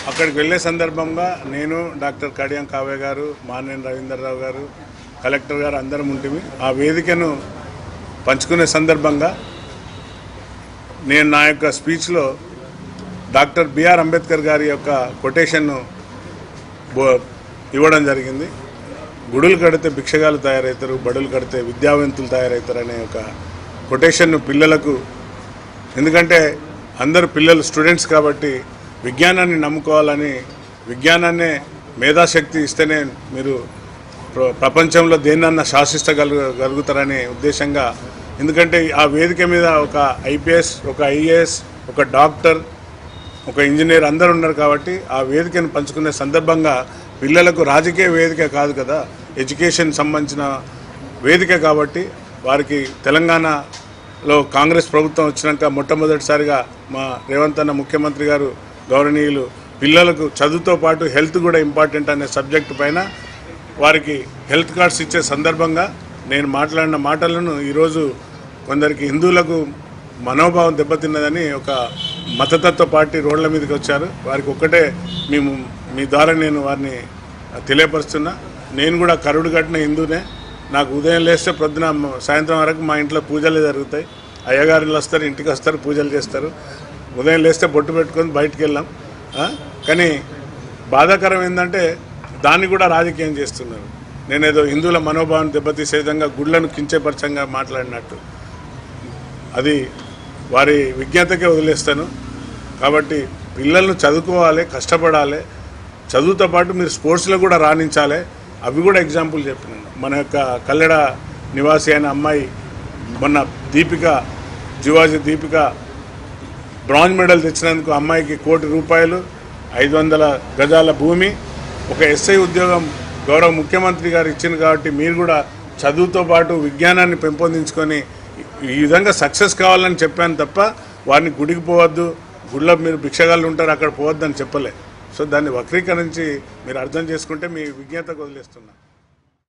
అక్కడికి వెళ్ళే సందర్భంగా నేను డాక్టర్ కడియం కావ్య గారు, మానేని రవీంద్రరావు గారు, కలెక్టర్ గారు అందరం ఉంటుంది. ఆ వేదికను పంచుకునే సందర్భంగా నేను నా యొక్క స్పీచ్లో డాక్టర్ బిఆర్ అంబేద్కర్ గారి యొక్క కొటేషన్ను ఇవ్వడం జరిగింది. గుడులు కడితే భిక్షగాలు తయారవుతారు, బడులు కడితే విద్యావంతులు తయారవుతారు అనే ఒక కొటేషన్ను పిల్లలకు, ఎందుకంటే అందరు పిల్లలు స్టూడెంట్స్ కాబట్టి విజ్ఞానాన్ని నమ్ముకోవాలని, విజ్ఞానాన్నే మేధాశక్తి ఇస్తేనే మీరు ప్రపంచంలో దేన్నన్నా శాసిస్తగలుగుతారనే ఉద్దేశంగా, ఎందుకంటే ఆ వేదిక మీద ఒక ఐపీఎస్, ఒక ఐఏఎస్, ఒక డాక్టర్, ఒక ఇంజనీర్ అందరు ఉన్నారు కాబట్టి ఆ వేదికను పంచుకునే సందర్భంగా పిల్లలకు రాజకీయ వేదిక కాదు కదా, ఎడ్యుకేషన్ సంబంధించిన వేదిక కాబట్టి వారికి తెలంగాణలో కాంగ్రెస్ ప్రభుత్వం వచ్చినాక మొట్టమొదటిసారిగా మా రేవంత్ అన్న ముఖ్యమంత్రి గారు గౌరవనీయులు పిల్లలకు చదువుతో పాటు హెల్త్ కూడా ఇంపార్టెంట్ అనే సబ్జెక్టు పైన వారికి హెల్త్ కార్డ్స్ ఇచ్చే సందర్భంగా నేను మాట్లాడిన మాటలను ఈరోజు కొందరికి హిందువులకు మనోభావం దెబ్బతిన్నదని ఒక మతతత్వ పార్టీ రోడ్ల మీదకి వచ్చారు. వారికి ఒక్కటే మీ ద్వారా నేను వారిని తెలియపరుస్తున్నా. నేను కూడా కరుడు కట్టిన హిందూనే. నాకు ఉదయం లేస్తే పొద్దున సాయంత్రం వరకు మా ఇంట్లో పూజలే జరుగుతాయి. అయ్యగారులు వస్తారు, ఇంటికి వస్తారు, పూజలు చేస్తారు. ఉదయం లేస్తే బొట్టు పెట్టుకొని బయటికి వెళ్ళాం. కానీ బాధాకరం ఏంటంటే దాన్ని కూడా రాజకీయం చేస్తున్నారు. నేనేదో హిందువుల మనోభావాన్ని దెబ్బతీసే విధంగా గుళ్ళను కించపరచంగా మాట్లాడినట్టు అది వారి విజ్ఞతకే వదిలేస్తాను. కాబట్టి పిల్లలను చదువుకోవాలి, కష్టపడాలి, చదువుతో పాటు మీరు స్పోర్ట్స్లో కూడా రాణించాలి. అవి కూడా ఎగ్జాంపుల్ చెప్పినాను. మన యొక్క కల్లెడ నివాసి అయిన అమ్మాయి మొన్న జివాజీ దీపిక బ్రాంజ్ మెడల్ తెచ్చినందుకు అమ్మాయికి ₹1 కోటి, 500 గజాల భూమి, ఒక ఎస్ఐ ఉద్యోగం గౌరవ ముఖ్యమంత్రి గారు ఇచ్చింది. కాబట్టి మీరు కూడా చదువుతో పాటు విజ్ఞానాన్ని పెంపొందించుకొని ఈ విధంగా సక్సెస్ కావాలని చెప్పాను తప్ప వారిని గుడికి పోవద్దు, గుడిలో మీరు భిక్షగాళ్ళు ఉంటారు అక్కడ పోవద్దని చెప్పలే. సో దాన్ని వక్రీకరించి మీరు అర్థం చేసుకుంటే మీ విజ్ఞతకు వదిలేస్తున్నా.